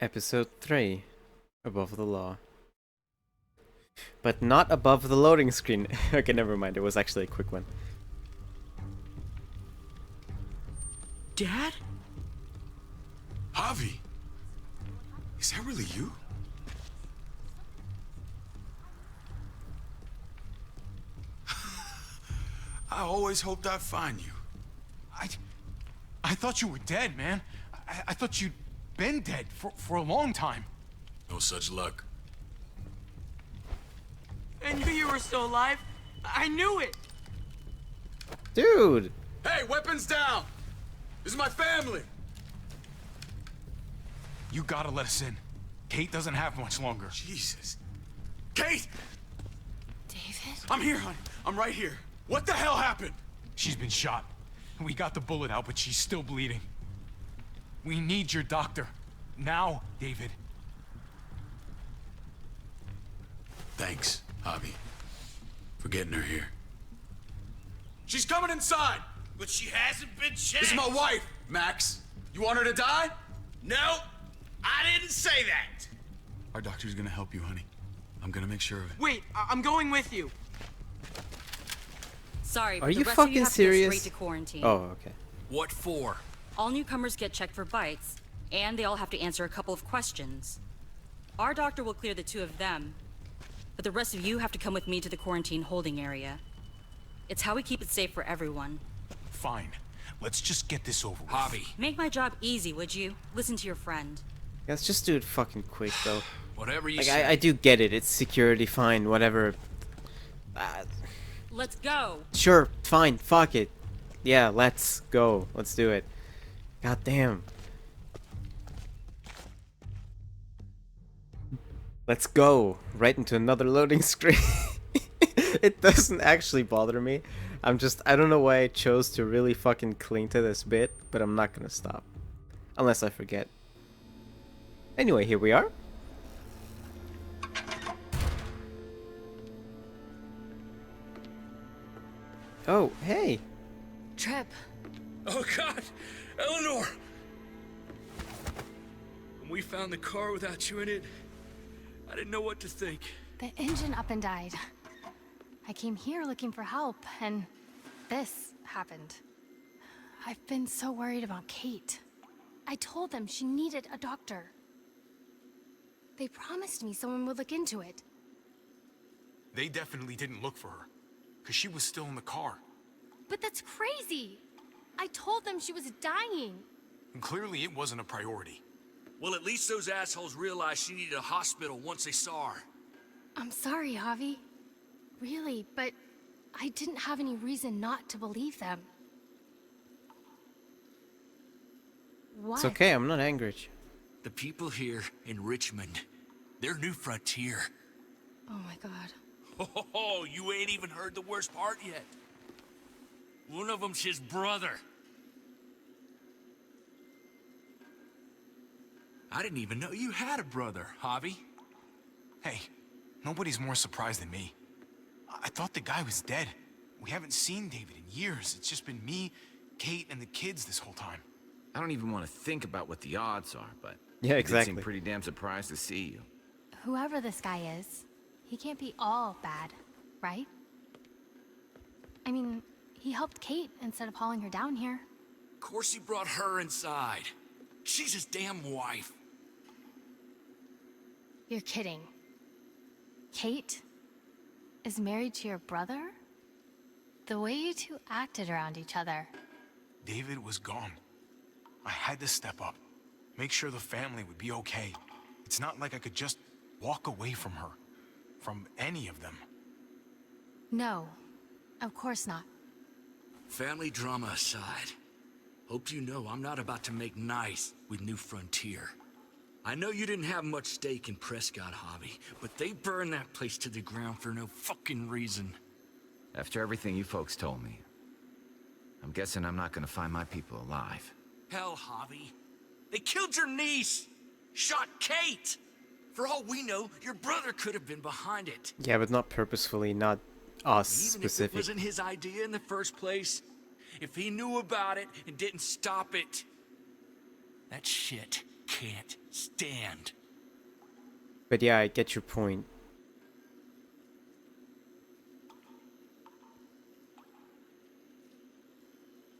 Episode 3, Above the Law. But not above the loading screen. Okay, never mind. It was actually a quick one. Dad? Javi! Is that really you? I always hoped I'd find you. I thought you were dead, man. I thought you'd been dead for a long time. No such luck. I knew you were still alive. I knew it. Dude! Hey, weapons down! This is my family! You gotta let us in. Kate doesn't have much longer. Jesus. Kate! David? I'm here, honey. I'm right here. What the hell happened? She's been shot. We got the bullet out, but she's still bleeding. We need your doctor. Now, David. Thanks, Javi, for getting her here. She's coming inside! But she hasn't been checked. This is my wife, Max. You want her to die? No, I didn't say that. Our doctor's gonna help you, honey. I'm gonna make sure of it. Wait, I'm going with you. Sorry, Are but you the rest of fucking you have serious? to go straight to quarantine. Oh, okay. What for? All newcomers get checked for bites, and they all have to answer a couple of questions. Our doctor will clear the two of them, but the rest of you have to come with me to the quarantine holding area. It's how we keep it safe for everyone. Fine. Let's just get this over with. Javi, Make my job easy, would you? Listen to your friend. Yeah, let's just do it fucking quick, though. whatever you Like, say. I do get it. It's security, fine, whatever. Let's go! Sure, fine, fuck it. Yeah, let's go. Let's do it. God damn. Let's go. Right into another loading screen. It doesn't actually bother me. I don't know why I chose to really fucking cling to this bit, but I'm not gonna stop. Unless I forget. Anyway, here we are. Oh, hey. Trip. Oh God, Eleanor! When we found the car without you in it, I didn't know what to think. The engine up and died. I came here looking for help, and this happened. I've been so worried about Kate. I told them she needed a doctor. They promised me someone would look into it. They definitely didn't look for her, because she was still in the car. But that's crazy! I told them she was dying. And clearly it wasn't a priority. Well, at least those assholes realized she needed a hospital once they saw her. I'm sorry, Javi. Really, but I didn't have any reason not to believe them. What? It's okay, I'm not angry at you. The people here in Richmond, they're new frontier. Oh my god. Oh, you ain't even heard the worst part yet. One of them's his brother. I didn't even know you had a brother, Javi. Hey, nobody's more surprised than me. I thought the guy was dead. We haven't seen David in years. It's just been me, Kate, and the kids this whole time. I don't even want to think about what the odds are, but Yeah, I exactly. seem pretty damn surprised to see you. Whoever this guy is, he can't be all bad, right? I mean, he helped Kate instead of hauling her down here. Of course he brought her inside. She's his damn wife. You're kidding. Kate is married to your brother? The way you two acted around each other. David was gone. I had to step up, make sure the family would be okay. It's not like I could just walk away from her, from any of them. No, of course not. Family drama aside, hope you know I'm not about to make nice with New Frontier. I know you didn't have much stake in Prescott, Javi, but they burned that place to the ground for no fucking reason. After everything you folks told me, I'm guessing I'm not gonna find my people alive. Hell, Javi. They killed your niece! Shot Kate! For all we know, your brother could have been behind it. Yeah, but not purposefully, not us Even if it specific. wasn't his idea in the first place, if he knew about it and didn't stop it, that shit can't stand. But yeah, I get your point.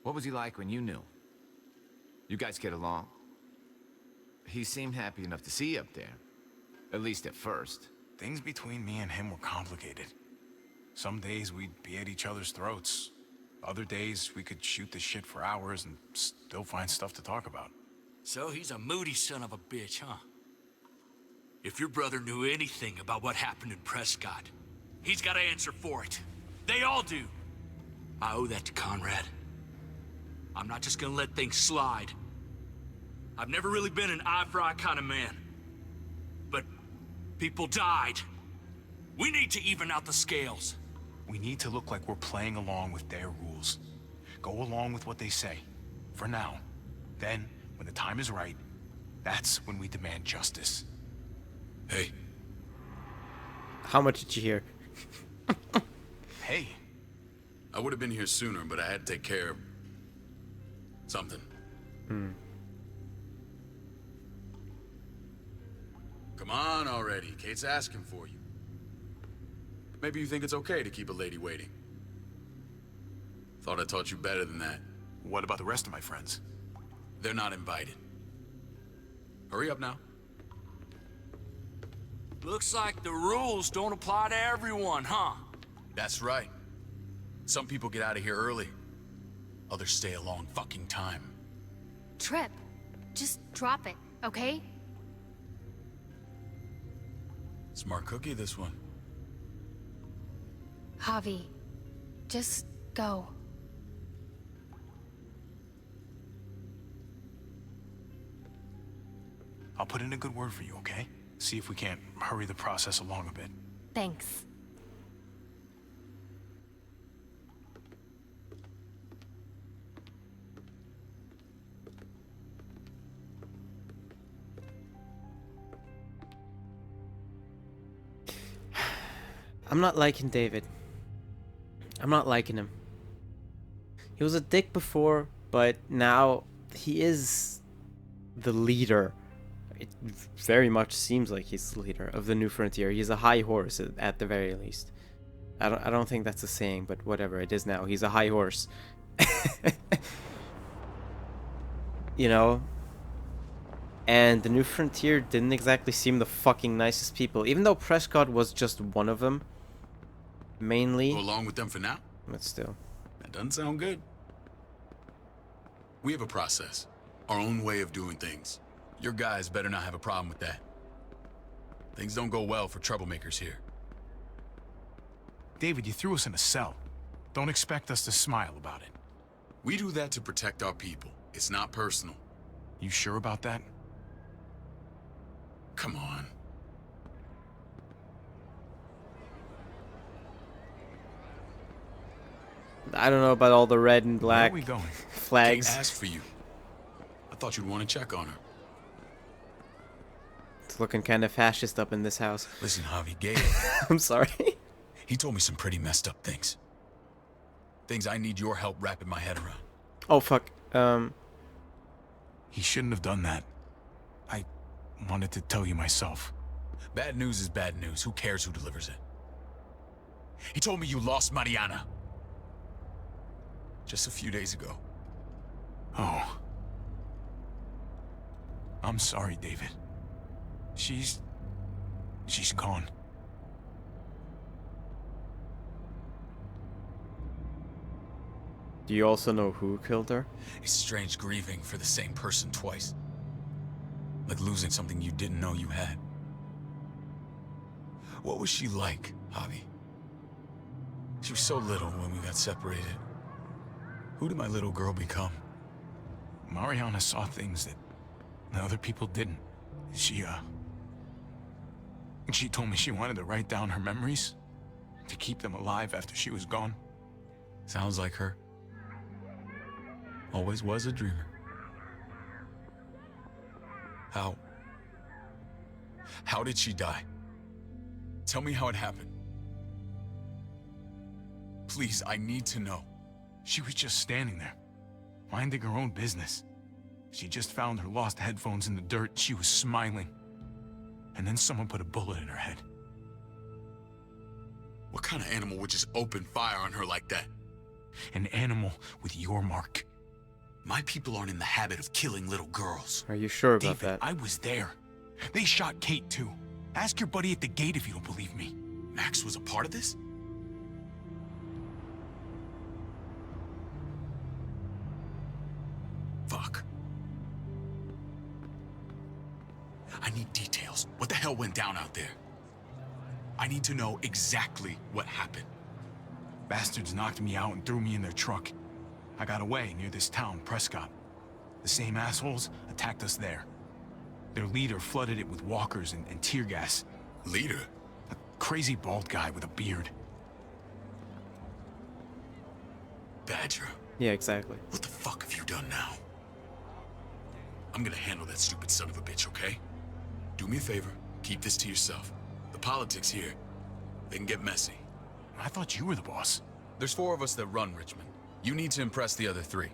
What was he like when you knew? You guys get along? He seemed happy enough to see you up there. At least at first. Things between me and him were complicated. Some days we'd be at each other's throats. Other days we could shoot the shit for hours and still find stuff to talk about. So he's a moody son of a bitch, huh? If your brother knew anything about what happened in Prescott, he's got to answer for it. They all do. I owe that to Conrad. I'm not just gonna let things slide. I've never really been an eye-for-eye kind of man. But people died. We need to even out the scales. We need to look like we're playing along with their rules. Go along with what they say. For now. Then, when the time is right, that's when we demand justice. Hey, How much did you hear? Hey, I would have been here sooner, but I had to take care of something. Come on already. Kate's asking for you. Maybe you think it's okay to keep a lady waiting. Thought I taught you better than that. what about the rest of my friends? They're not invited. Hurry up now. Looks like the rules don't apply to everyone, huh? That's right. Some people get out of here early. Others stay a long fucking time. Trip, just drop it, okay? Smart cookie, this one. Javi, just go. I'll put in a good word for you, okay? See if we can't hurry the process along a bit. Thanks. I'm not liking David. I'm not liking him. He was a dick before, but now he is the leader. It very much seems like he's the leader of the New Frontier. He's a high horse at the very least. I don't think that's a saying, but whatever it is now. He's a high horse. You know? And the New Frontier didn't exactly seem the fucking nicest people. Even though Prescott was just one of them. Mainly. Go along with them for now? But still. That doesn't sound good. We have a process. Our own way of doing things. Your guys better not have a problem with that. Things don't go well for troublemakers here. David, you threw us in a cell. Don't expect us to smile about it. We do that to protect our people. It's not personal. You sure about that? Come on. I don't know about all the red and Where black are we going? flags. Kate asked for you. I thought you'd want to check on her. It's looking kind of fascist up in this house. Listen, Javi, Gabe, I'm sorry. he told me some pretty messed up things. Things I need your help wrapping my head around. Oh fuck. He shouldn't have done that. I wanted to tell you myself. Bad news is bad news. Who cares who delivers it? He told me you lost Mariana. Just a few days ago. Oh. I'm sorry, David. She's gone. Do you also know who killed her? It's strange grieving for the same person twice. Like losing something you didn't know you had. What was she like, Javi? She was so little when we got separated. Who did my little girl become? Mariana saw things that other people didn't. She told me she wanted to write down her memories to keep them alive after she was gone. Sounds like her. Always was a dreamer. How did she die? Tell me how it happened. Please, I need to know. She was just standing there, minding her own business. She just found her lost headphones in the dirt. She was smiling. And then someone put a bullet in her head. What kind of animal would just open fire on her like that? An animal with your mark. My people aren't in the habit of killing little girls. Are you sure about David, that? I was there. They shot Kate too. Ask your buddy at the gate if you don't believe me. Max was a part of this? Fuck. I need details. What the hell went down out there? I need to know exactly what happened. Bastards knocked me out and threw me in their truck. I got away near this town, Prescott. The same assholes attacked us there. Their leader flooded it with walkers and tear gas. Leader? A crazy bald guy with a beard. Badger. Yeah, exactly. What the fuck have you done now? I'm gonna handle that stupid son of a bitch, okay? Do me a favor, keep this to yourself. The politics here, they can get messy. I thought you were the boss. There's 4 of us that run Richmond. You need to impress the other 3.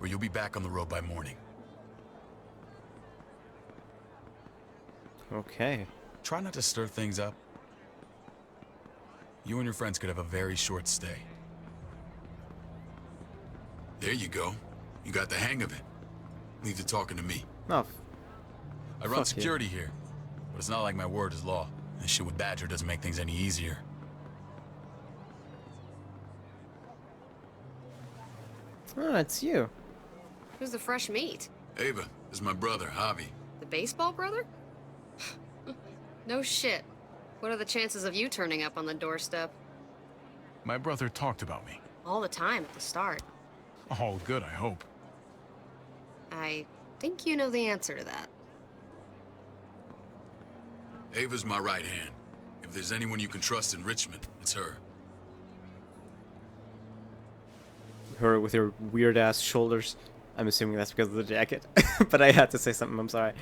Or you'll be back on the road by morning. Okay. Try not to stir things up. You and your friends could have a very short stay. There you go. You got the hang of it. Leave the talking to me. Oh, I run fuck security here, but it's not like my word is law. This shit with Badger doesn't make things any easier. oh, it's you. Who's the fresh meat? Ava, this is my brother, Javi. The baseball brother? No shit. What are the chances of you turning up on the doorstep? My brother talked about me. All the time at the start. All good, I hope. I think you know the answer to that. Ava's my right hand. If there's anyone you can trust in Richmond, it's her. Her with her weird ass shoulders. I'm assuming that's because of the jacket. But I had to say something, I'm sorry.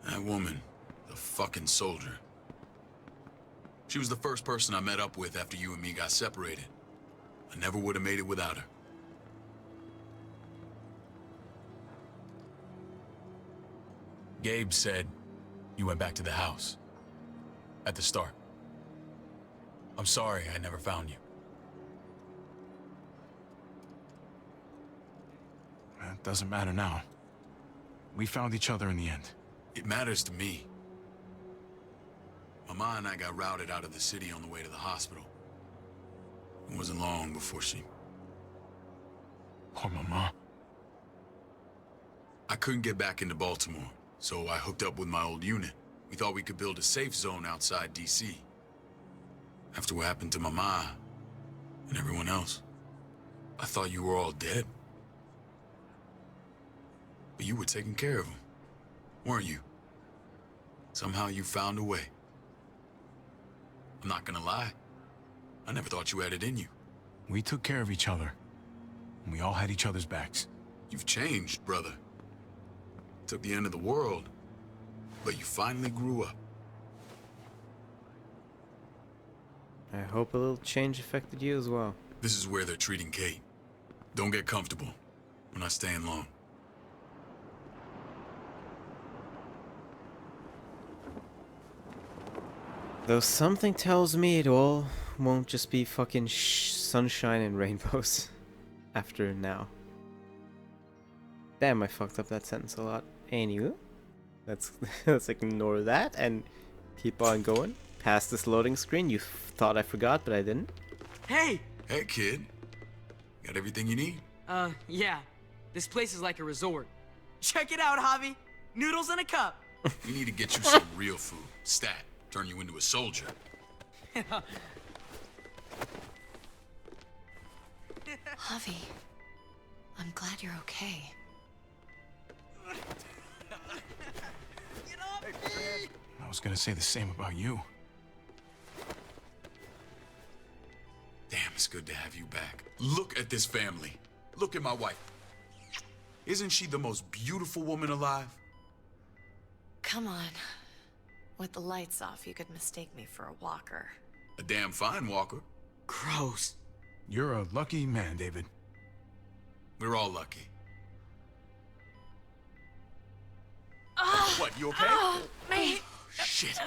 That woman, the fucking soldier. She was the first person I met up with after you and me got separated. I never would have made it without her. Gabe said you went back to the house. At the start. I'm sorry I never found you. It doesn't matter now. We found each other in the end. It matters to me. Mama and I got routed out of the city on the way to the hospital. It wasn't long before she... Poor Mama. I couldn't get back into Baltimore, so I hooked up with my old unit. We thought we could build a safe zone outside D.C. After what happened to Mama and everyone else, I thought you were all dead. But you were taking care of them, weren't you? Somehow you found a way. I'm not gonna lie. I never thought you had it in you. We took care of each other. And we all had each other's backs. You've changed, brother. Took the end of the world, but you finally grew up. I hope a little change affected you as well. This is where they're treating Kate. Don't get comfortable. We're not staying long. Though something tells me it all won't just be fucking sunshine and rainbows after now. Damn, I fucked up that sentence a lot. Anywho, let's ignore that and keep on going. Past this loading screen, you thought I forgot, but I didn't. Hey! Hey, kid. Got everything you need? Yeah. This place is like a resort. Check it out, Javi. Noodles in a cup. We need to get you some real food. Stat. Turn you into a soldier. Javi, I'm glad you're okay. I was gonna say the same about you. Damn, it's good to have you back. Look at this family. Look at my wife. Isn't she the most beautiful woman alive? Come on. With the lights off, you could mistake me for a walker. A damn fine walker. Gross. You're a lucky man, David. We're all lucky. What, you okay? Me. Shit.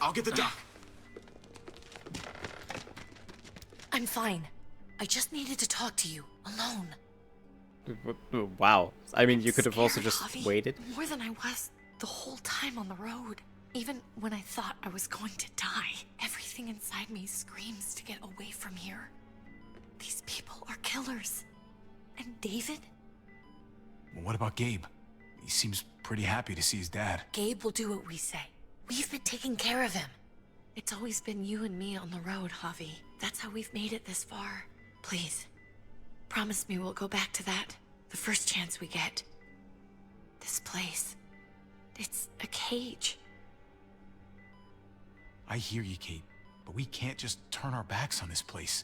I'll get the doc. I'm fine. I just needed to talk to you, alone. Wow. I mean, you could have also Scared, just Javi, waited. More than I was the whole time on the road. Even when I thought I was going to die, everything inside me screams to get away from here. These people are killers. And David? Well, what about Gabe? He seems pretty happy to see his dad. Gabe will do what we say. We've been taking care of him. It's always been you and me on the road, Javi. That's how we've made it this far. Please, promise me we'll go back to that the first chance we get. This place, it's a cage. I hear you, Kate, but we can't just turn our backs on this place.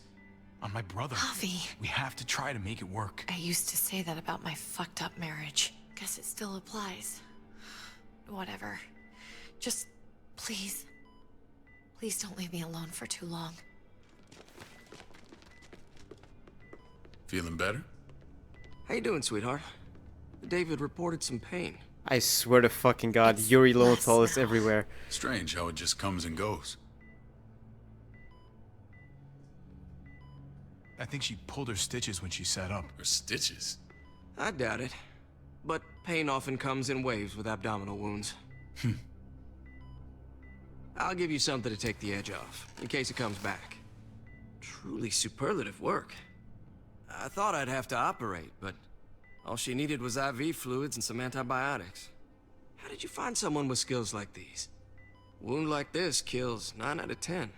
On my brother. Javi. We have to try to make it work. I used to say that about my fucked up marriage. Guess it still applies. Whatever. Just, please. Please don't leave me alone for too long. Feeling better? How you doing, sweetheart? David reported some pain. I swear to fucking God, It's Yuri less Lowenthal is now. everywhere. Strange how it just comes and goes. I think she pulled her stitches when she sat up. Her stitches. I doubt it. But pain often comes in waves with abdominal wounds. I'll give you something to take the edge off, in case it comes back. Truly superlative work. I thought I'd have to operate, but all she needed was IV fluids and some antibiotics. How did you find someone with skills like these? A wound like this kills 9 out of 10.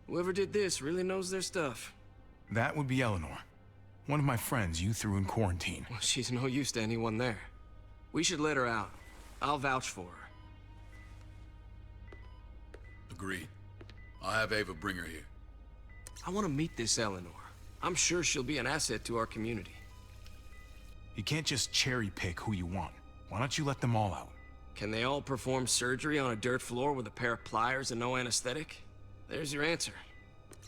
Whoever did this really knows their stuff. That would be Eleanor. One of my friends you threw in quarantine. Well, she's no use to anyone there. We should let her out. I'll vouch for her. Agreed. I'll have Ava bring her here. I want to meet this Eleanor. I'm sure she'll be an asset to our community. You can't just cherry pick who you want. Why don't you let them all out? Can they all perform surgery on a dirt floor with a pair of pliers and no anesthetic? There's your answer.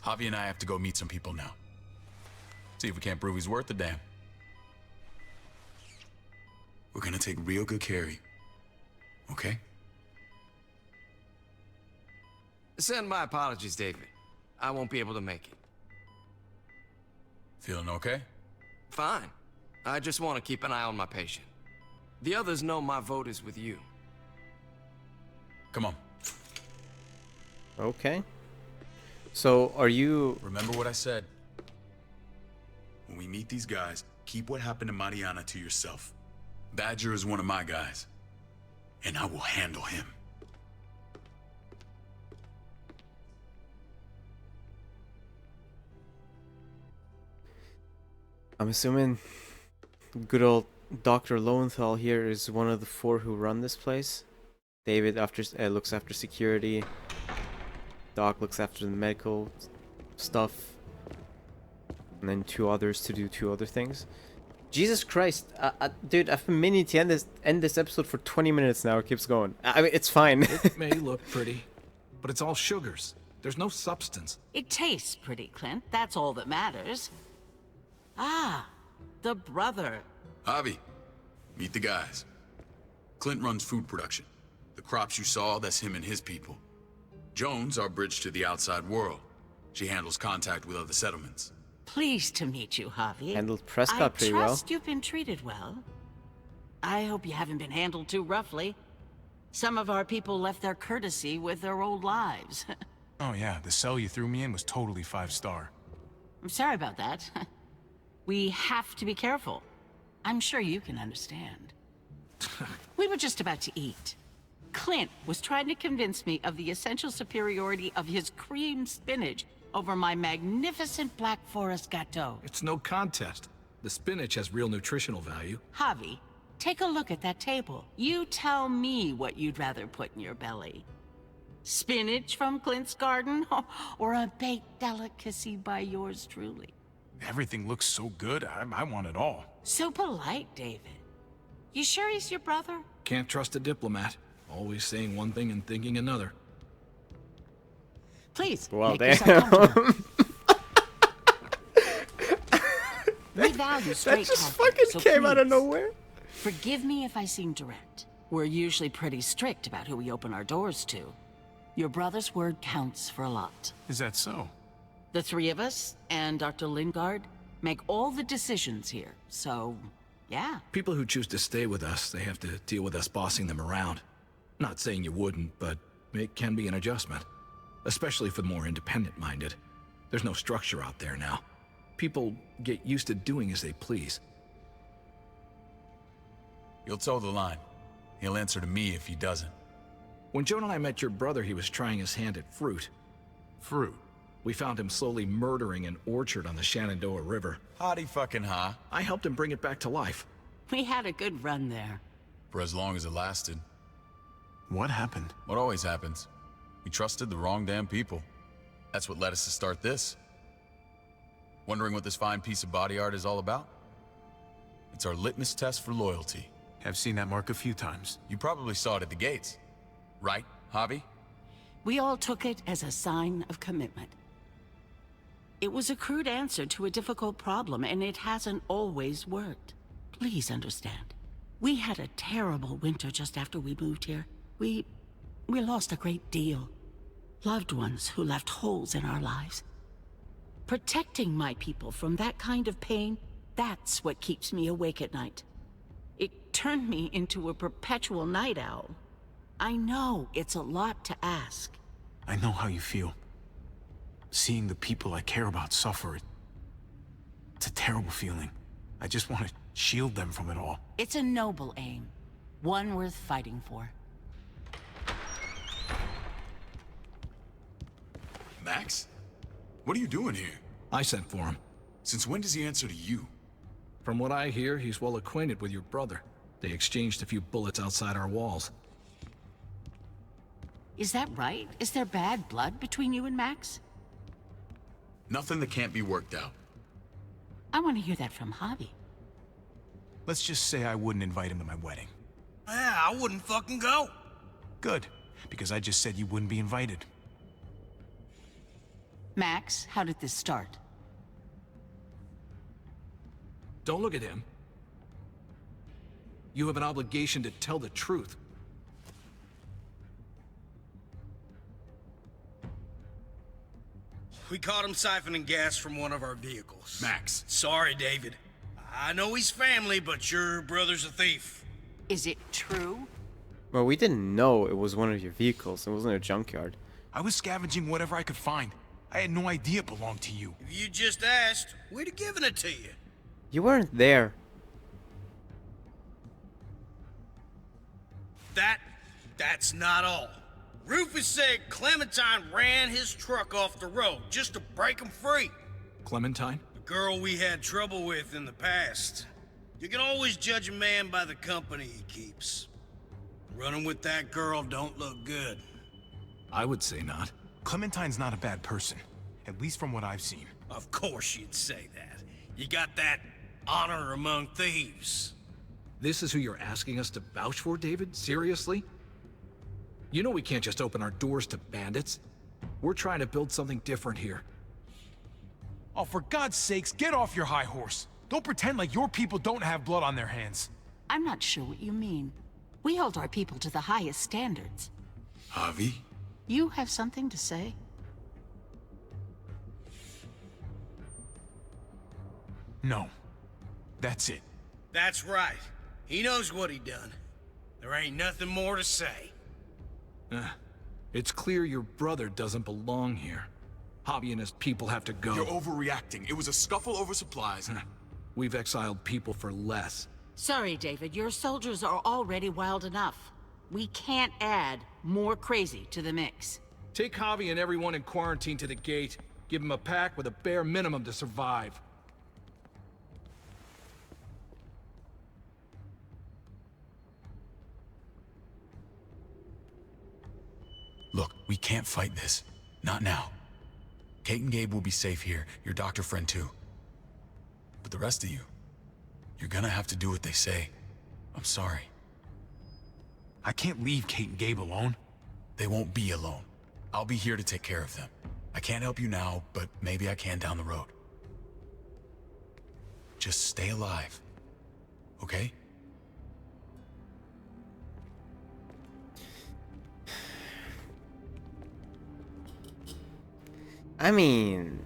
Javi and I have to go meet some people now. See if we can't prove he's worth the damn. We're gonna take real good care of you. Okay? Send my apologies, David. I won't be able to make it. Feeling okay? Fine. I just want to keep an eye on my patient. The others know my vote is with you. Come on. Okay. So, are you... Remember what I said. When we meet these guys, keep what happened to Mariana to yourself. Badger is one of my guys. And I will handle him. I'm assuming good old Dr. Lowenthal here is one of the 4 who run this place. David looks after security. Doc looks after the medical stuff. And then 2 others to do 2 other things. Jesus Christ. Dude, I've been meaning to end this episode for 20 minutes now. It keeps going. I mean, it's fine. It may look pretty, but it's all sugars. There's no substance. It tastes pretty, Clint. That's all that matters. Ah, the brother. Javi, meet the guys. Clint runs food production. The crops you saw, that's him and his people. Joan's our bridge to the outside world. She handles contact with other settlements. Pleased to meet you, Javi. Handled Prescott pretty well. I trust you've been treated well. I hope you haven't been handled too roughly. Some of our people left their courtesy with their old lives. Oh yeah, the cell you threw me in was totally 5-star. I'm sorry about that. We have to be careful. I'm sure you can understand. We were just about to eat. Clint was trying to convince me of the essential superiority of his cream spinach over my magnificent Black Forest gâteau. It's no contest. The spinach has real nutritional value. Javi, take a look at that table. You tell me what you'd rather put in your belly. Spinach from Clint's garden, or a baked delicacy by yours truly? Everything looks so good, I want it all. So polite, David. You sure he's your brother? Can't trust a diplomat. Always saying one thing and thinking another. Please, well, make damn. yourself comfortable. We've value That straight just talking, fucking so came out of please, nowhere. Forgive me if I seem direct. We're usually pretty strict about who we open our doors to. Your brother's word counts for a lot. Is that so? The three of us and Dr. Lingard make all the decisions here, so yeah. People who choose to stay with us, they have to deal with us bossing them around. Not saying you wouldn't, but it can be an adjustment. Especially for the more independent-minded. There's no structure out there now. People get used to doing as they please. You'll toe the line. He'll answer to me if he doesn't. When Joan and I met your brother, he was trying his hand at fruit. Fruit? We found him slowly murdering an orchard on the Shenandoah River. Howdy fucking ha. I helped him bring it back to life. We had a good run there. For as long as it lasted. What happened? What always happens. We trusted the wrong damn people. That's what led us to start this. Wondering what this fine piece of body art is all about? It's our litmus test for loyalty. I've seen that mark a few times. You probably saw it at the gates. Right, Javi? We all took it as a sign of commitment. It was a crude answer to a difficult problem, and it hasn't always worked. Please understand. We had a terrible winter just after we moved here. We lost a great deal. Loved ones who left holes in our lives. Protecting my people from that kind of pain, that's what keeps me awake at night. It turned me into a perpetual night owl. I know it's a lot to ask. I know how you feel. Seeing the people I care about suffer, it's a terrible feeling. I just want to shield them from it all. It's a noble aim. One worth fighting for. Max? What are you doing here? I sent for him. Since when does he answer to you? From what I hear, he's well acquainted with your brother. They exchanged a few bullets outside our walls. Is that right? Is there bad blood between you and Max? Nothing that can't be worked out. I want to hear that from Javi. Let's just say I wouldn't invite him to my wedding. Yeah, I wouldn't fucking go. Good, because I just said you wouldn't be invited. Max, how did this start? Don't look at him. You have an obligation to tell the truth. We caught him siphoning gas from one of our vehicles. Max. Sorry, David. I know he's family, but your brother's a thief. Is it true? Well, we didn't know it was one of your vehicles. It wasn't a junkyard. I was scavenging whatever I could find. I had no idea it belonged to you. If you just asked, we'd have given it to you. You weren't there. That's not all. Rufus said Clementine ran his truck off the road just to break him free. Clementine? The girl we had trouble with in the past. You can always judge a man by the company he keeps. Running with that girl don't look good. I would say not. Clementine's not a bad person, at least from what I've seen. Of course you'd say that. You got that honor among thieves. This is who you're asking us to vouch for, David? Seriously? You know we can't just open our doors to bandits. We're trying to build something different here. Oh, for God's sakes, get off your high horse. Don't pretend like your people don't have blood on their hands. I'm not sure what you mean. We hold our people to the highest standards. Javi? You have something to say? No. That's it. That's right. He knows what he done. There ain't nothing more to say. It's clear your brother doesn't belong here. Javi and his people have to go. You're overreacting. It was a scuffle over supplies. We've exiled people for less. Sorry, David. Your soldiers are already wild enough. We can't add more crazy to the mix. Take Javi and everyone in quarantine to the gate. Give them a pack with a bare minimum to survive. Look, we can't fight this. Not now. Kate and Gabe will be safe here, your doctor friend too. But the rest of you, you're gonna have to do what they say. I'm sorry. I can't leave Kate and Gabe alone. They won't be alone. I'll be here to take care of them. I can't help you now, but maybe I can down the road. Just stay alive. Okay? I mean,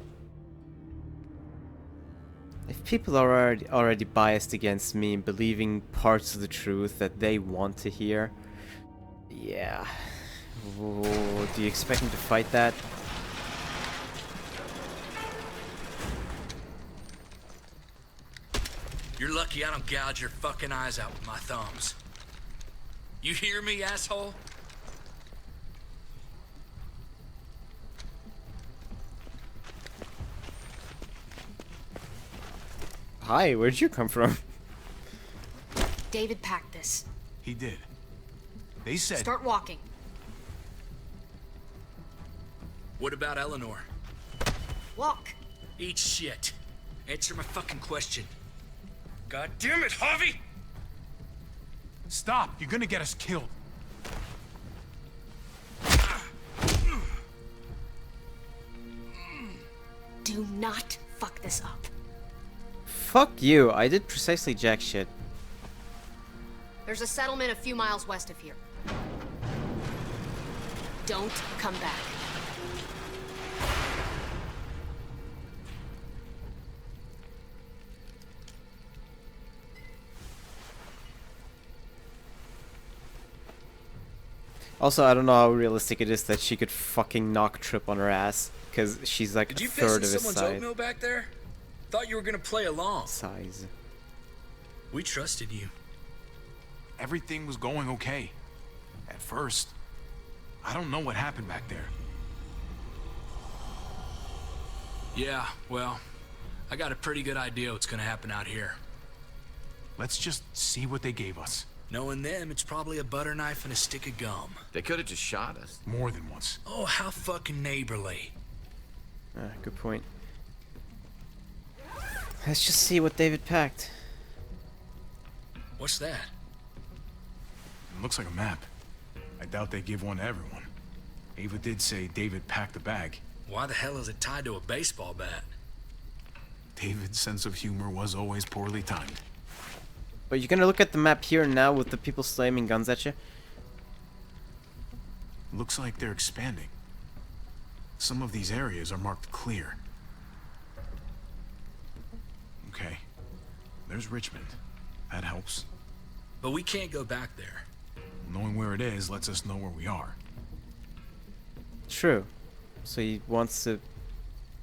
if people are already biased against me and believing parts of the truth that they want to hear, yeah. Oh, do you expect me to fight that? You're lucky I don't gouge your fucking eyes out with my thumbs. You hear me, asshole? Hi, where'd you come from? David packed this. He did. They said... Start walking. What about Eleanor? Walk. Eat shit. Answer my fucking question. God damn it, Harvey! Stop! You're gonna get us killed. Do not fuck this up. Fuck you, I did precisely jack shit. There's a settlement a few miles west of here. Don't come back. Also, I don't know how realistic it is that she could fucking knock Trip on her ass, because she's like Did a you third piss of in his someone's size. oatmeal back there? Thought you were gonna play along. Size. We trusted you. Everything was going okay. At first. I don't know what happened back there. Yeah, well, I got a pretty good idea what's gonna happen out here. Let's just see what they gave us. Knowing them, it's probably a butter knife and a stick of gum. They could have just shot us. More than once. Oh, how fucking neighborly. Good point. Let's just see what David packed. What's that? It looks like a map. I doubt they give one to everyone. Ava did say David packed the bag. Why the hell is it tied to a baseball bat? David's sense of humor was always poorly timed. But you're gonna look at the map here now with the people slamming guns at you? Looks like they're expanding. Some of these areas are marked clear. Okay. There's Richmond. That helps. But we can't go back there. Knowing where it is lets us know where we are. True. So he wants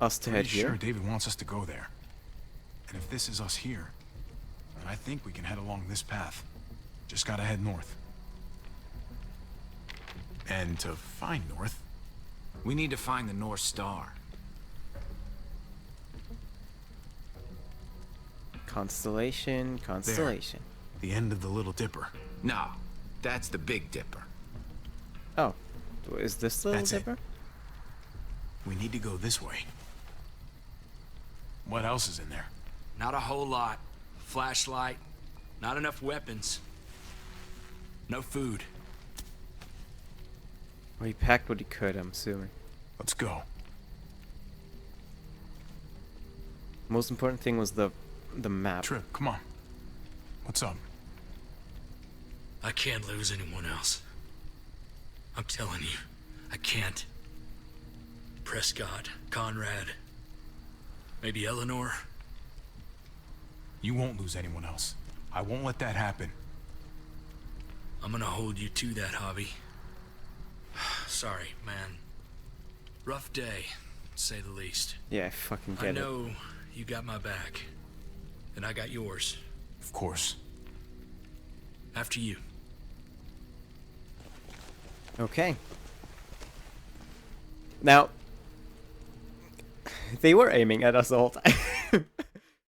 us to head Pretty here? sure David wants us to go there. And if this is us here, then I think we can head along this path. Just gotta head north. And to find north... We need to find the North Star. Constellation, constellation. There. The end of the Little Dipper. No, that's the Big Dipper. Oh, is this the Little That's Dipper? it. We need to go this way. What else is in there? Not a whole lot. Flashlight. Not enough weapons. No food. Well, he packed what he could, I'm assuming. Let's go. Most important thing was the map. Trip, come on. What's up? I can't lose anyone else. I'm telling you, I can't. Prescott, Conrad, maybe Eleanor. You won't lose anyone else. I won't let that happen. I'm gonna hold you to that, Javi. Sorry, man. Rough day, to say the least. Yeah, I fucking get it. I know you got my back, and I got yours. Of course. After you. Okay. Now, they were aiming at us the whole time.